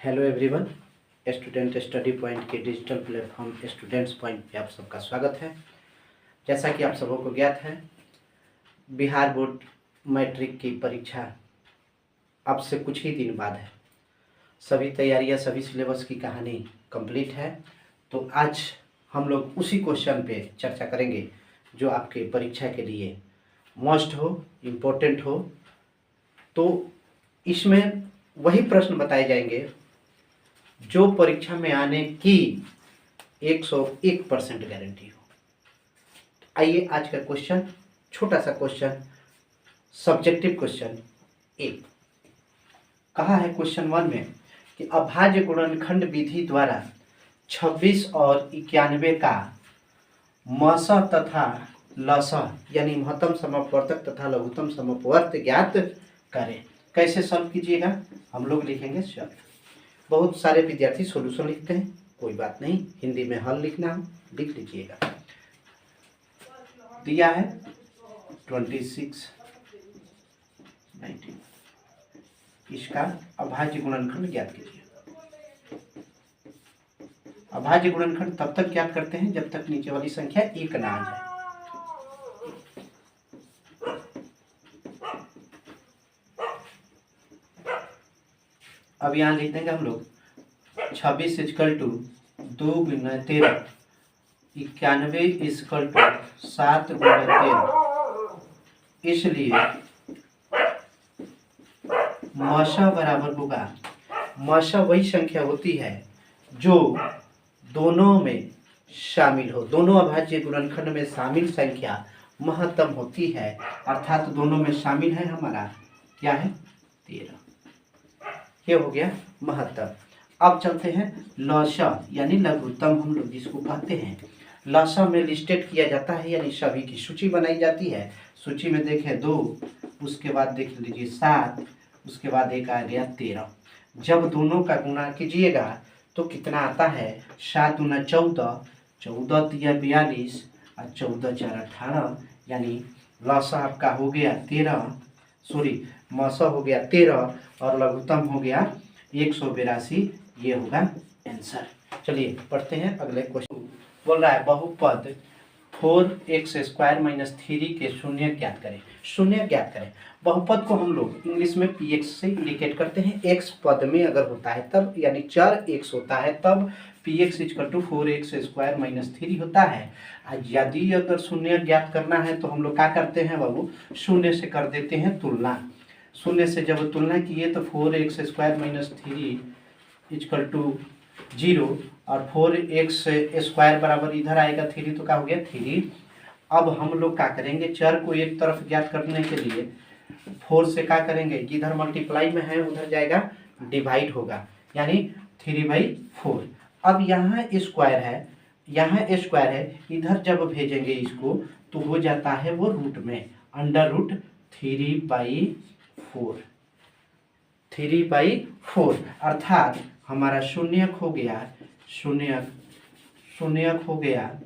Hello everyone, student study point के digital platform students point पे आप सबका स्वागत है। जैसा कि आप सबों को ज्ञात है, बिहार बोर्ड मैट्रिक की परीक्षा अब से कुछ ही दिन बाद है। सभी तैयारियां, सभी सिलेबस की कहानी कंप्लीट है। तो आज हम लोग उसी क्वेश्चन पे चर्चा करेंगे जो आपके परीक्षा के लिए मोस्ट हो, इम्पोर्टेंट हो। तो इसमें वही प्रश्न बताए जाएंगे जो परीक्षा में आने की 101% गारंटी हो। आइए आज का क्वेश्चन, छोटा सा क्वेश्चन, सब्जेक्टिव क्वेश्चन एक। कहा है क्वेश्चन 1 में कि अभाज्य गुणनखंड विधि द्वारा 26 और 91 का मस तथा लस यानी महत्तम समअपवर्तक तथा लघुत्तम समअपवर्त ज्ञात करें। कैसे सॉल्व कीजिएगा? हम लोग लिखेंगे सॉल्व। बहुत सारे विद्यार्थी सॉल्यूशन लिखते हैं, कोई बात नहीं, हिंदी में हल लिखना हो लिख लीजिएगा। दिया है 26, 19, इसका अभाज्य गुणनखंड ज्ञात कीजिए। अभाज्य गुणनखंड तब तक ज्ञात करते हैं जब तक नीचे वाली संख्या एक ना आ जाए। अब यहाँ लिख देंगे हम लोग 26 इक्वल टू 2 गुना 13, 91 इक्वल टू 7 गुना 13। इसलिए मशा बराबर होगा, मशा वही संख्या होती है जो दोनों में शामिल हो। दोनों अभाज्य गुणनखंड में शामिल संख्या महत्तम होती है, अर्थात दोनों में शामिल है हमारा क्या है 13। ये हो गया महत्तम। अब चलते हैं लसा यानी लघुत्तम, हम लोग जिसको कहते हैं। लसा में लिस्टेड किया जाता है यानी सभी की सूची बनाई जाती है। सूची में देखें 2, उसके बाद देख लीजिए 7, उसके बाद एक आ गया 13। जब दोनों का गुणा कीजिएगा तो कितना आता है? 7 गुना 14, 14 तिया 42 और 14 4 18, यानी लसा आपका हो गया 13, सॉरी मसा हो गया 13 और लघुत्तम हो गया 182। ये होगा आंसर। चलिए पढ़ते हैं अगले क्वेश्चन। बोल रहा है बहुपद 4x² - 3 के शून्य ज्ञात करें। शून्य ज्ञात करें। बहुपद को हम लोग इंग्लिश में px से इंडिकेट करते हैं। x पद में अगर होता है तब, यानी चर x होता है तब px = 4x² - 3 होता है। यदि अगर शून्य ज्ञात करना है तो हम लोग क्या करते हैं बाबू? शून्य से कर देते हैं तुलना। शून्य से जब तुलना किए तो 4x² - 3 = 0 और 4x² बराबर इधर आएगा 3, तो क्या हो गया 3। अब हम लोग क्या करेंगे? चर को एक तरफ ज्ञात करने के लिए 4 से क्या करेंगे? इधर मल्टीप्लाई में है, उधर जाएगा डिवाइड होगा, यानी 3/4। अब यहाँ स्क्वायर है, यहाँ स्क्वायर है, इधर जब भेजेंगे इसको तो हो जाता है वो रूट में, √3/4, 3/4, अर्थात हमारा शून्यक हो गया, शून्यक हो गया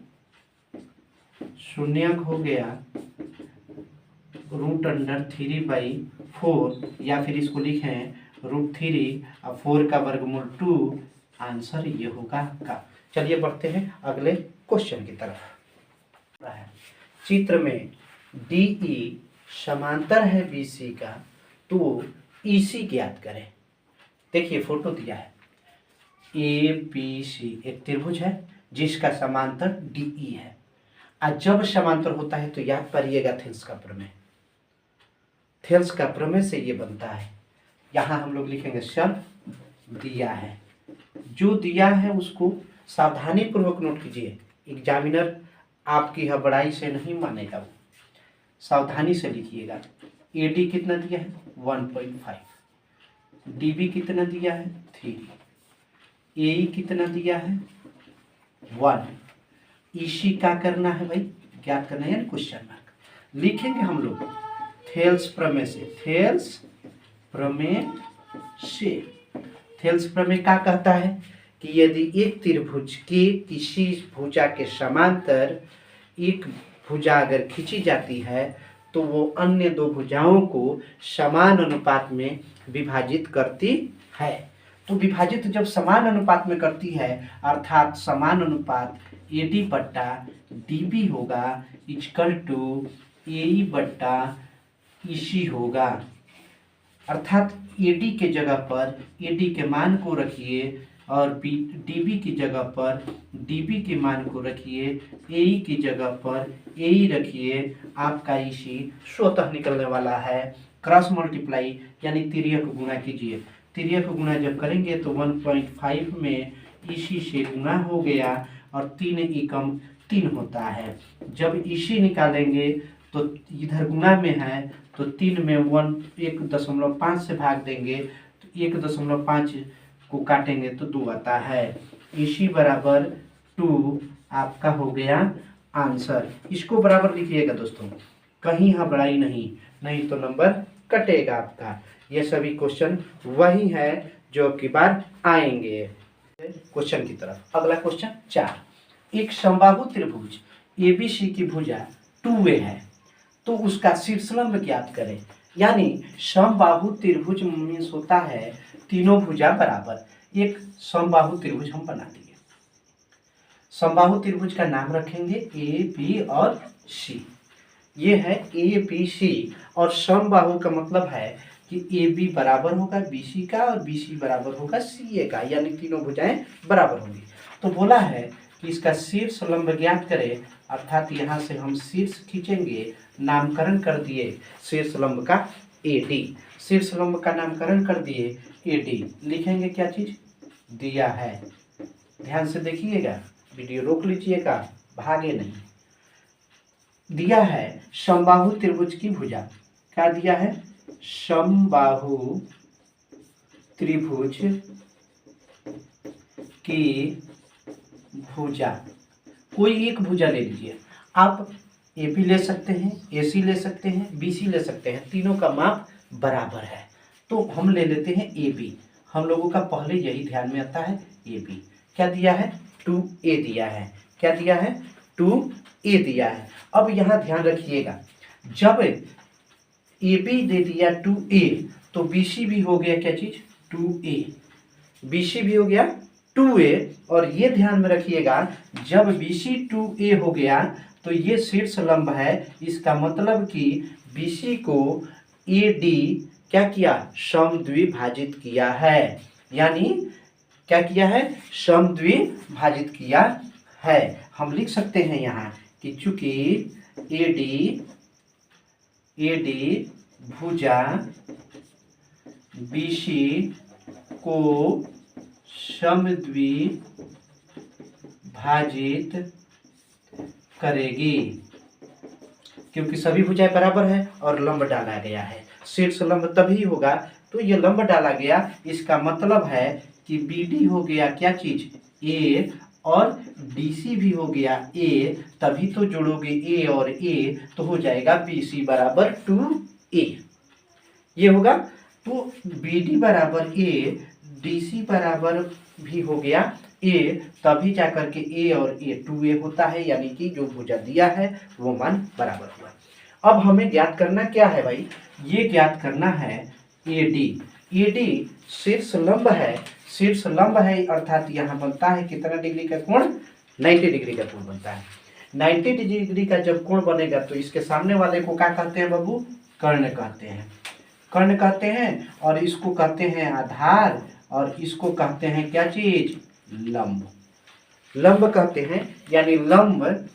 √3/4, या फिर इसको लिखें √3 और 4 का वर्गमूल 2। आंसर ये होगा का। चलिए बढ़ते हैं अगले क्वेश्चन की तरफ। चित्र में DE समांतर है BC का, तो EC ज्ञात करें। देखिए फोटो दिया है, ABC एक त्रिभुज है जिसका समांतर DE है। और जब समांतर होता है तो याद करिएगा थेल्स का प्रमेय। थेल्स का प्रमेय से ये बनता है। यहाँ हम लोग लिखेंगे सब दिया है, जो दिया है उसको सावधानी पूर्वक नोट कीजिए। एग्जामिनर आपकी हबड़ाई से नहीं मानेगा, वो सावधानी से लिखिएगा। AD कितना दिया है? 1.5। DB कितना दिया है? 3। AE कितना दिया है? 1। EC क्या करना है भाई? ज्ञात करना है, क्वेश्चन मार्क लिखेंगे हम लोग थेल्स प्रमेय से। थेल्स प्रमेय क्या कहता है कि यदि एक त्रिभुज के किसी भुजा के समांतर एक भुजा अगर खींची जाती है तो वो अन्य दो भुजाओं को समान अनुपात में विभाजित करती है। तो विभाजित जब समान अनुपात में करती है अर्थात समान अनुपात AD बट्टा DB होगा इक्वल टू AE बट्टा EC होगा। अर्थात AD के जगह पर AD के मान को रखिए और DB की जगह पर DB के मान को रखिए, AE की जगह पर AE रखिए, आपका EC स्वतः निकलने वाला है। क्रॉस मल्टीप्लाई यानी तिर्यक गुणा कीजिए। तिर्यक गुणा जब करेंगे तो 1.5 में EC से गुणा हो गया और 3 एकम 3 होता है। जब EC निकालेंगे तो इधर गुणा में है तो 3 में 1.5 से भाग देंगे तो 1.5 को काटेंगे तो 2 आता है। EC बराबर 2 आपका हो गया आंसर। इसको बराबर लिखिएगा दोस्तों, कहीं घबराई नहीं तो नंबर कटेगा आपका। ये सभी क्वेश्चन वही है जो अब की बार आएंगे क्वेश्चन की तरफ। अगला क्वेश्चन 4, एक समबाहु त्रिभुज ABC की भुजा 2a है तो उसका शीर्षलंब ज्ञात करें। यानी समबाहु त्रिभुज मीन्स होता है तीनों भुजा बराबर। एक समबाहु त्रिभुज हम बना दिए। समबाहु त्रिभुज का नाम रखेंगे AB और C। ये है ABC और समबाहु का मतलब है कि AB बराबर होगा BC का और BC बराबर होगा CA का, यानी तीनों भुजाएं बराबर होंगी। तो बोला है कि इसका शीर्ष लंब ज्ञात करें, अर्थात यहाँ से हम शीर्ष खींचेंगे, नामकरण कर दिए शीर्ष लंब का AD। शीर्ष लंब का नामकरण कर दिए AD। लिखेंगे क्या चीज दिया है, ध्यान से देखिएगा, वीडियो रोक लीजिएगा, भागे नहीं। दिया है समबाहु त्रिभुज की भुजा। क्या दिया है? समबाहु त्रिभुज की भुजा। कोई एक भुजा ले लीजिए। आप AB ले सकते हैं, AC ले सकते हैं, BC ले सकते हैं, तीनों का माप बराबर है। तो हम ले लेते हैं AB। हम लोगों का पहले यही ध्यान में आता है AB। क्या दिया है? 2a दिया है। क्या दिया है? 2a दिया है। अब यहाँ ध्यान रखिएगा, जब AB दे दिया 2a तो BC भी हो गया क्या चीज? 2a। BC भी हो गया 2a। और ये ध्यान में रखिएगा, जब BC 2a हो गया तो ये शीर्ष लंब है। इसका मतलब कि BC को AD क्या किया? समद्विभाजित किया है। यानी क्या किया है? समद्विभाजित किया है। हम लिख सकते हैं यहाँ कि चूंकि AD भुजा BC को समद्विभाजित करेगी, क्योंकि सभी भुजाएं बराबर है और लंब डाला गया है। शीर्ष लंब तभी होगा तो ये लंब डाला गया। इसका मतलब है कि BD हो गया क्या चीज? A और DC भी हो गया A। तभी तो जोड़ोगे A और A तो हो जाएगा BC बराबर 2A। ये होगा तो BD बराबर A, DC बराबर भी हो गया A, तभी जाकर के A और A 2A होता है। यानी कि जो भुजा दिया है वो मान बराबर हुआ। अब हमें ज्ञात करना क्या है भाई? ये ज्ञात करना है AD शीर्ष लंब है। शीर्ष लंब है अर्थात यहाँ बनता है कितना डिग्री का कोण? 90 डिग्री का कोण बनता है। 90 डिग्री का जब कोण बनेगा तो इसके सामने वाले को क्या कहते हैं बाबू? कर्ण कहते हैं। कर्ण कहते हैं और इसको कहते हैं आधार और इसको कहते हैं क्या चीज? लंब। लंब कहते हैं, यानी लंब।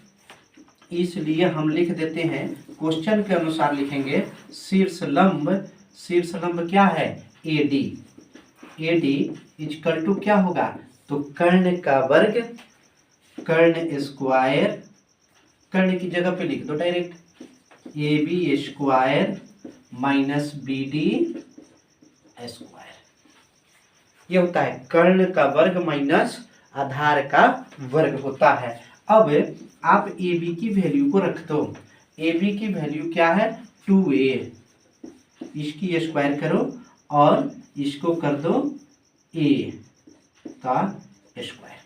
इसलिए हम लिख देते हैं, क्वेश्चन के अनुसार लिखेंगे शीर्ष लंब। शीर्ष लंब क्या है? AD इक्वल टू क्या होगा? तो कर्ण का वर्ग, कर्ण स्क्वायर, कर्ण की जगह पे लिख दो direct, AB square minus BD square. ये होता है कर्ण का वर्ग माइनस आधार का वर्ग होता है। अब आप AB की वैल्यू को रख दो। AB की वैल्यू क्या है? 2A। इसकी स्क्वायर करो और इसको कर दो A का स्क्वायर।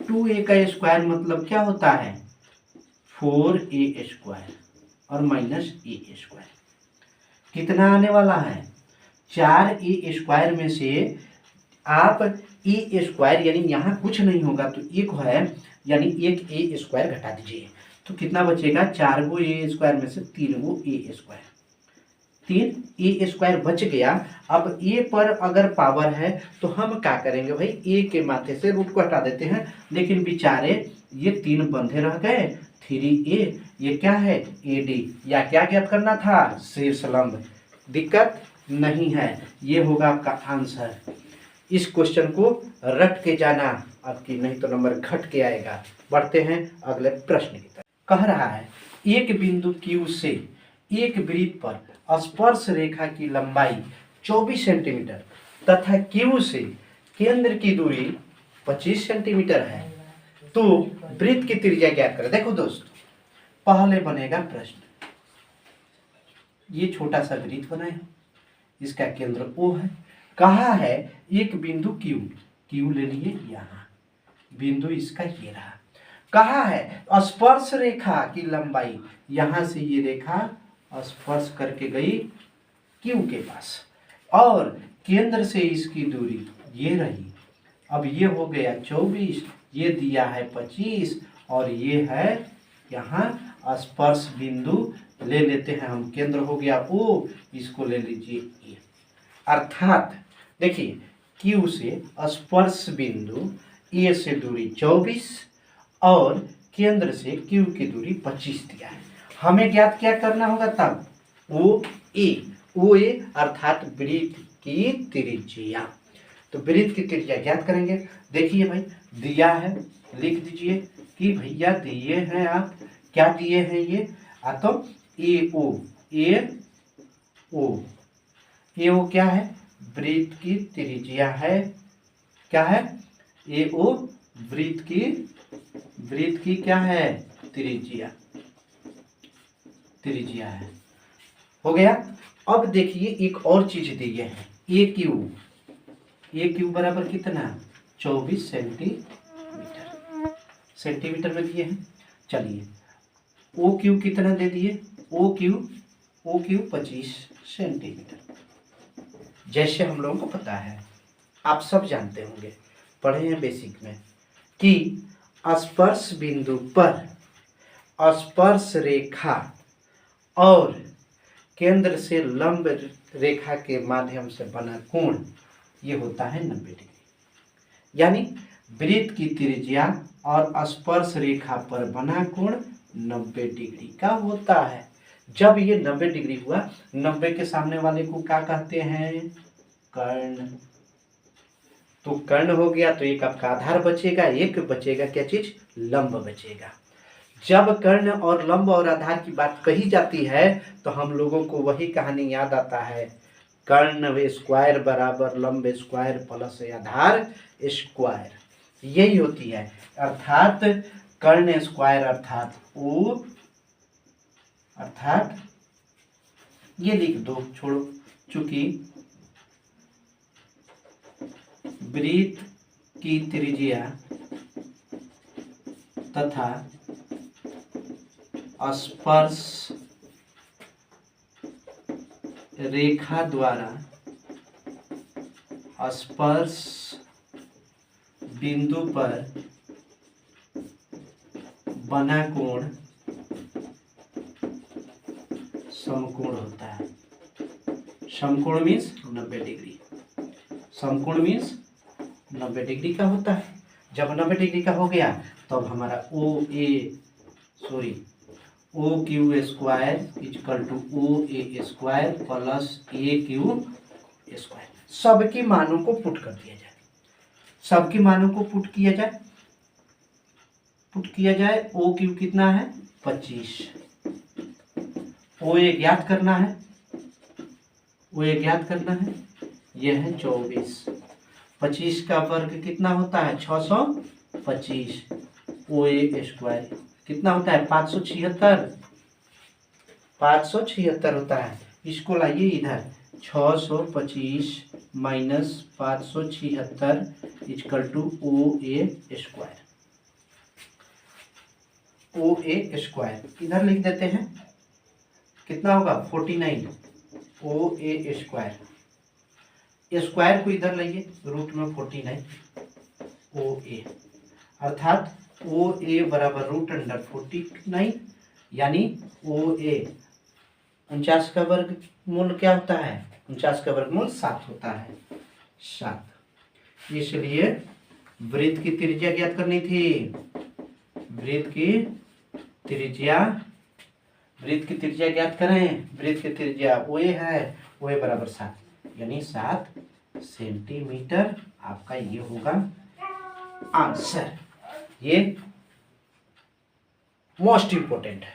2A का स्क्वायर मतलब क्या होता है? 4A स्क्वायर और माइनस A स्क्वायर। कितना आने वाला है? 4A स्क्वायर में से आप ए स्क्वायर यानी यहाँ कुछ नहीं होगा तो एक है यानी एक ए स्क्वायर घटा दीजिए तो कितना बचेगा, 4 गो ए स्क्वायर में से 3 गो ए स्क्वायर, 3 ए स्क्वायर बच गया। अब ए पर अगर पावर है तो हम क्या करेंगे भाई, ए के माथे से रूट को हटा देते हैं, लेकिन बेचारे ये 3 बंधे रह गए, 3a, ये क्या है ad, या क्या ज्ञात करना था, शीर्ष लंब। दिक्कत नहीं है, ये होगा आपका आंसर। इस क्वेश्चन को रट के जाना आपकी, नहीं तो नंबर घट के आएगा। बढ़ते हैं अगले प्रश्न की तरफ। कह रहा है एक बिंदु Q से एक वृत्त पर स्पर्श रेखा की लंबाई 24 सेंटीमीटर तथा Q से केंद्र की दूरी 25 सेंटीमीटर है, तो वृत्त की त्रिज्या ज्ञात करें। देखो दोस्तों, पहले बनेगा प्रश्न, ये छोटा सा वृत्त बनाए, इसका केंद्र O है, कहा है एक बिंदु Q ले लिए, यहाँ बिंदु इसका ये रहा, कहा है स्पर्श रेखा की लंबाई, यहां से ये रेखा स्पर्श करके गई Q के पास, और केंद्र से इसकी दूरी ये रही। अब ये हो गया 24, ये दिया है 25, और ये है यहाँ स्पर्श बिंदु ले लेते हैं हम, केंद्र हो गया O, इसको ले लीजिए E। अर्थात देखिए Q से स्पर्श बिंदु A से दूरी 24 और केंद्र से Q की दूरी 25 दिया है। हमें ज्ञात क्या करना होगा तब, OA अर्थात वृत्त की त्रिज्या। तो वृत्त की त्रिज्या ज्ञात करेंगे। देखिए भाई दिया है, लिख दीजिए कि भैया दिए हैं, आप क्या दिए हैं ये, तो AO क्या है, वृत्त की त्रिज्या है, क्या है AO वृत्त की क्या है, त्रिज्या है। हो गया। अब देखिए एक और चीज दी है, AQ बराबर कितना, 24 सेंटीमीटर में दिए हैं। चलिए OQ कितना दे दिए, OQ 25 सेंटीमीटर। जैसे हम लोगों को पता है, आप सब जानते होंगे, पढ़े हैं बेसिक में, कि स्पर्श बिंदु पर स्पर्श रेखा और केंद्र से लंब रेखा के माध्यम से बना कोण ये होता है 90 डिग्री। यानी वृत्त की त्रिज्या और स्पर्श रेखा पर बना कोण 90 डिग्री का होता है। जब ये 90 डिग्री हुआ, 90 के सामने वाले को क्या कहते हैं, कर्ण। तो कर्ण हो गया तो एक आपका आधार बचेगा, एक बचेगा क्या चीज, लंब बचेगा। जब कर्ण और लंब और आधार की बात कही जाती है तो हम लोगों को वही कहानी याद आता है, कर्ण स्क्वायर बराबर लंब स्क्वायर प्लस आधार स्क्वायर, यही होती है। अर्थात कर्ण स्क्वायर अर्थात O, अर्थात ये लिख दो, छोड़ो, चूंकि वृत्त की त्रिज्या तथा स्पर्श रेखा द्वारा स्पर्श बिंदु पर बना कोण समकोण होता है। समकोण मीन्स 90 डिग्री, समकोण मीन्स 90 डिग्री का होता है। जब 90 डिग्री का हो गया तब हमारा OQ square equal to OA square plus AQ square. सबकी मानों को पुट कर दिया जाए, सबकी मानों को पुट किया जाए। OQ कितना है 25, OA ज्ञात करना है, यह है 24। 25 का वर्ग कितना होता है 625, OA स्क्वायर कितना होता है 576 होता है। इसको लाइए इधर, 625 minus 576 equal to OA square इधर लिख देते हैं, कितना होगा 49 OA स्क्वायर स्क्वायर को इधर लाइए, रूट में 49 ओ ए, अर्थात ओ ए बराबर रूट अंडर 49, यानी ओ ए 49 का वर्गमूल क्या होता है, 49 का वर्गमूल 7 होता है, 7। इसलिए वृत्त की त्रिज्या ज्ञात करनी थी, वृत्त की त्रिज्या ज्ञात करें। वृत्त की त्रिज्या ओ ए है, ओ ए बराबर 7, यानी 7 सेंटीमीटर आपका ये होगा आंसर। ये मोस्ट इंपोर्टेंट है,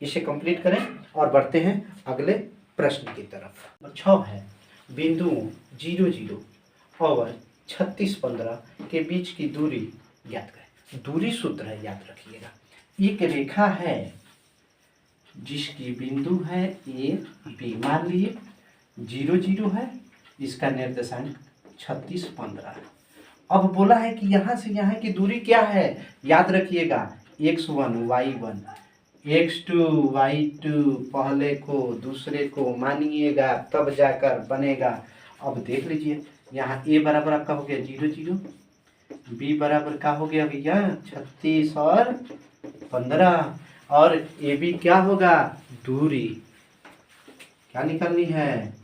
इसे कंप्लीट करें और बढ़ते हैं अगले प्रश्न की तरफ। 6 है, बिंदुओं 0 0 और 36 15 के बीच की दूरी ज्ञात करें। दूरी सूत्र है, याद रखिएगा। एक रेखा है जिसकी बिंदु है ए बी, मान लिए 0 0 है, इसका निर्देशांक 36 15 है। अब बोला है कि यहाँ से यहाँ की दूरी क्या है, याद रखिएगा x1 y1 x2 y2, पहले को दूसरे को मानिएगा तब जाकर बनेगा। अब देख लीजिए यहाँ a बराबर आपका हो गया 0 0, b बराबर का हो गया भैया 36 और 15, और ए बी क्या होगा, दूरी क्या निकालनी है,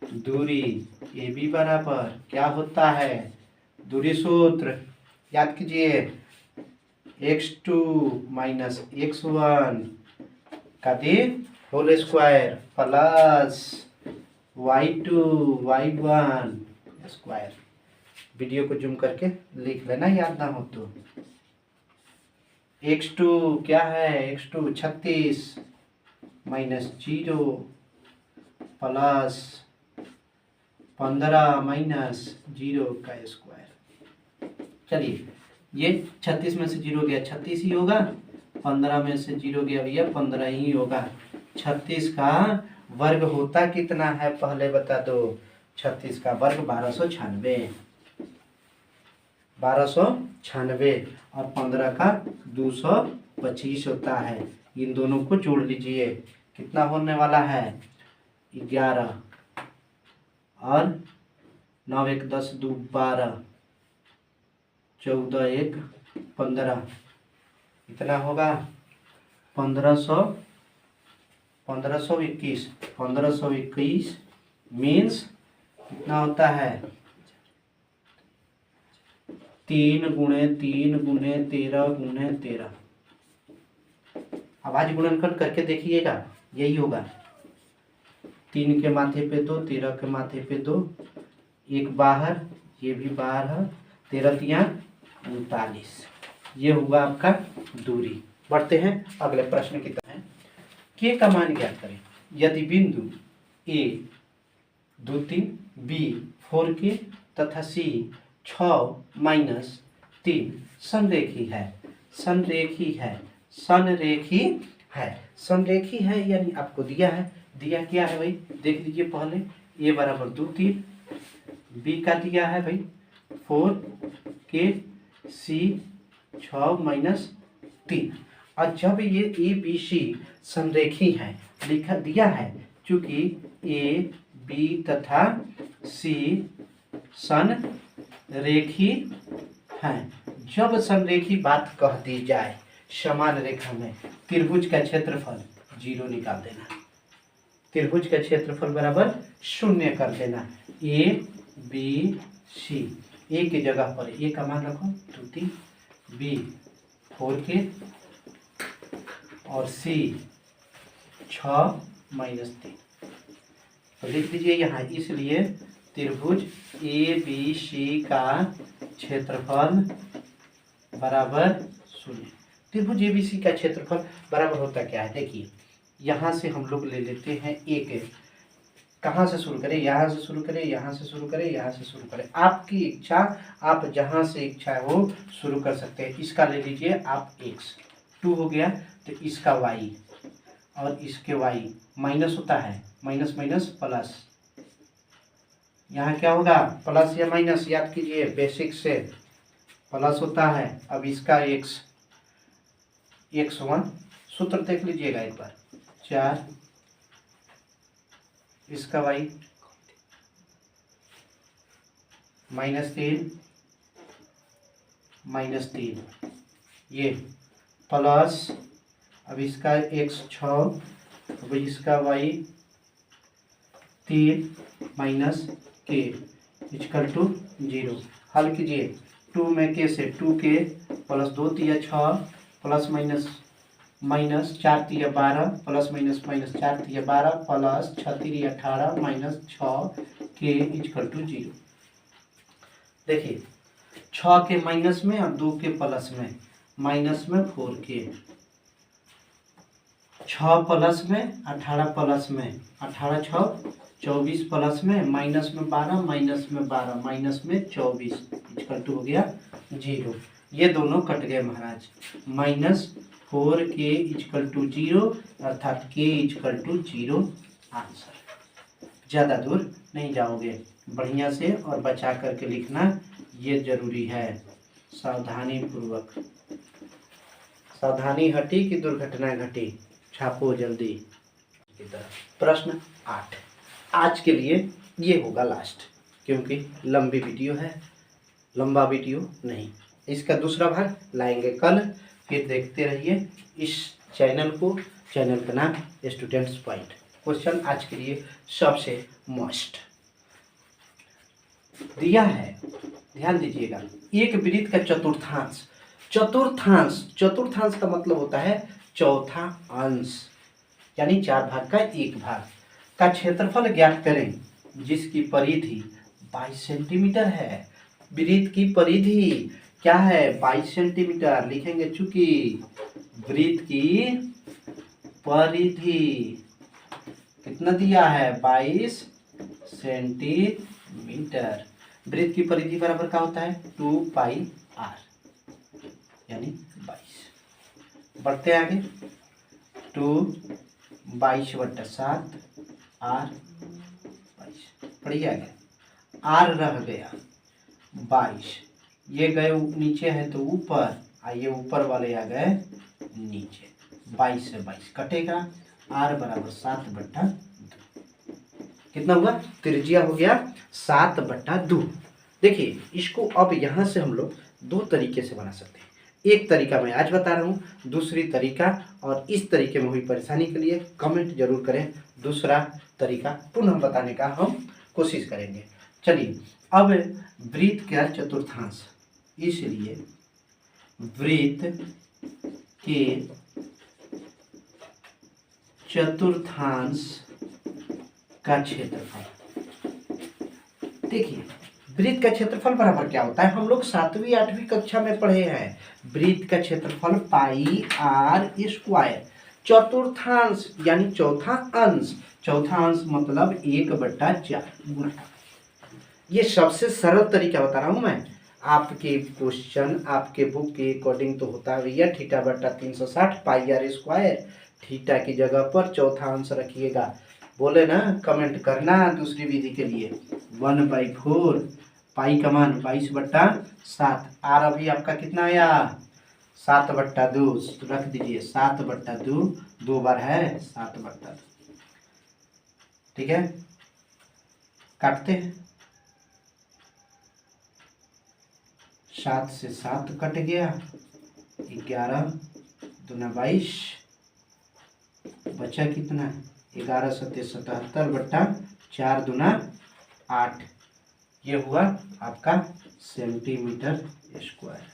दूरी ए बी बराबर क्या होता है, दूरी सूत्र याद कीजिए x2 माइनस x1 का the whole square plus y2 y1 square. Video को जूम करके लिख लेना, याद ना हो तो। x2 क्या है, x2 36 माइनस 0 प्लस 15 माइनस 0 का स्क्वायर। चलिए ये 36 में से 0 गया 36 ही होगा, 15 में से 0 गया भैया 15 ही होगा। 36 का वर्ग होता कितना है पहले बता दो, 36 का वर्ग 1296, 1296 और 15 का 225 होता है। इन दोनों को जोड़ लीजिए, कितना होने वाला है 11, और 9 1 10 2 12, 14 1 15, इतना होगा 1521 मीन्स कितना होता है 3 गुणे 3 गुणे 13 गुणे 13। अब आज गुणनखंड करके देखिएगा, यही होगा 3 के माथे पे 2, 13 के माथे पे 2, एक बाहर, ये भी बाहर है, 13 तिया 39, ये हुआ आपका दूरी। बढ़ते हैं अगले प्रश्न की तरफ। के का मान ज्ञात करें। यदि बिंदु ए 2 3, बी 4 के तथा सी 6 माइनस 3 संरेखी है, संरेखी है यानी आपको दिया है, दिया क्या है भाई देख लीजिए पहले, ए बराबर 2 3, बी का दिया है भाई 4 के, सी 6 माइनस 3। और जब ये ए बी सी संरेखी है लिखा दिया है, चूंकि ए बी तथा सी संरेखी हैं, जब संरेखी बात कह दी जाए समान रेखा में त्रिभुज का क्षेत्रफल 0 निकाल देना, त्रिभुज का क्षेत्रफल बराबर 0 कर देना। ए बी सी, ए की जगह पर ए का मान रखो 2 3, बी 4 के और सी 6 माइनस 3, तो लिख लीजिए यहाँ। इसलिए त्रिभुज ए बी सी का क्षेत्रफल बराबर 0। त्रिभुज ए बी सी का क्षेत्रफल बराबर होता क्या है, देखिए यहाँ से हम लोग ले लेते हैं एक, कहाँ से शुरू करें, यहाँ से शुरू करें, यहाँ से शुरू करें, यहाँ से शुरू करें, आपकी इच्छा, आप जहाँ से इच्छा हो शुरू कर सकते हैं। इसका ले लीजिए आप x 2 हो गया, तो इसका y और इसके y माइनस होता है, माइनस माइनस प्लस, यहाँ क्या होगा प्लस या माइनस, याद कीजिए बेसिक से प्लस होता है। अब इसका x1 सूत्र देख लीजिएगा एक बार, 4, इसका y -3 ये प्लस, अब इसका x 6, अब इसका y 3 minus k equal to 0। हल कीजिए, 2 में k से 2k प्लस 2 तिया 6 प्लस माइनस 4 तिया 12 प्लस माइनस 4 तिया 12 प्लस 6 तिया 18 माइनस 6 k इक्वल टू 0। देखिए 6 के माइनस में और 2 के प्लस में, माइनस में 4k, 6 प्लस में 18 प्लस में 18 6 24 प्लस में माइनस में 12 माइनस में 12 माइनस में 24 इक्वल टू हो गया 0। ये दोनों कट गए महाराज। -4k इक्वल टू 0 अर्थात k इक्वल टू 0 आंसर। ज़्यादा दूर नहीं जाओगे, बढ़िया से और बचा करके लिखना ये जरूरी है। सावधानी पूर्वक, सावधानी हटी कि दुर्घटना घटी, छापो जल्दी। प्रश्न 8 आज के लिए ये होगा लास्ट, क्योंकि लंबी वीडियो है, लंबा वीडियो नहीं। इसका दूसरा भाग लाएंगे कल। फिर देखते रहिए इस चैनल को। चैनल का नाम स्टूडेंट्स पॉइंट। क्वेश्चन आज के लिए सबसे मस्ट दिया है, ध्यान दीजिएगा। एक वृत्त का चतुर्थांश, चतुर्थांश का मतलब होता है चौथा अंश, यानी 4 भाग का 1 भाग का क्षेत्रफल ज्ञात करें जिसकी परिधि 22 सेंटीमीटर है। वृत्त की परिधि क्या है? 22 सेंटीमीटर लिखेंगे, चूंकि वृत्त की परिधि कितना दिया है? 22 सेंटीमीटर। वृत्त की परिधि बराबर क्या होता है? 2πr यानी 22। बढ़ते आगे, 2/22/7 r 22 पढ़िए आगे। r रह गया 22, ये गए नीचे है तो ऊपर, ये ऊपर वाले आ गए नीचे। 22 से 22 कटेगा, r बराबर 7/2। कितना हुआ? त्रिज्या हो गया 7/2। देखिए इसको अब यहाँ से हम लोग 2 तरीके से बना सकते हैं। एक तरीका मैं आज बता रहा हूँ, दूसरी तरीका, और इस तरीके में हुई परेशानी के लिए कमेंट जरूर करें। दूसरा तरीका पुनः बताने का हम कोशिश करेंगे। चलिए, अब वृत्त का चतुर्थांश, इसलिए वृत्त के चतुर्थांश का क्षेत्रफल। देखिए वृत्त का क्षेत्रफल बराबर क्या होता है? हम लोग 7वीं 8वीं कक्षा में पढ़े हैं। वृत्त का क्षेत्रफल πr²। चतुर्थांश यानी चौथा अंश, चौथा अंश मतलब 1/4 गुना। ये सबसे सरल तरीका बता रहा हूं मैं। आपके क्वेश्चन आपके बुक के अकॉर्डिंग तो होता है भैया θ/360 πr²। थीटा की जगह पर चौथा अंश रखिएगा। बोले ना, कमेंट करना दूसरी विधि के लिए। 1/4, पाई का मान 22/7, आर अभी आपका कितना आया? 7/2, रख दीजिए 7/2, 2 बार है 7/2। ठीक है, काटते हैं। 7 से 7 कट गया, 11 दूना 22, बचा कितना? 11 सत्ते 77/4 दूना 8। ये हुआ आपका सेंटीमीटर स्क्वायर।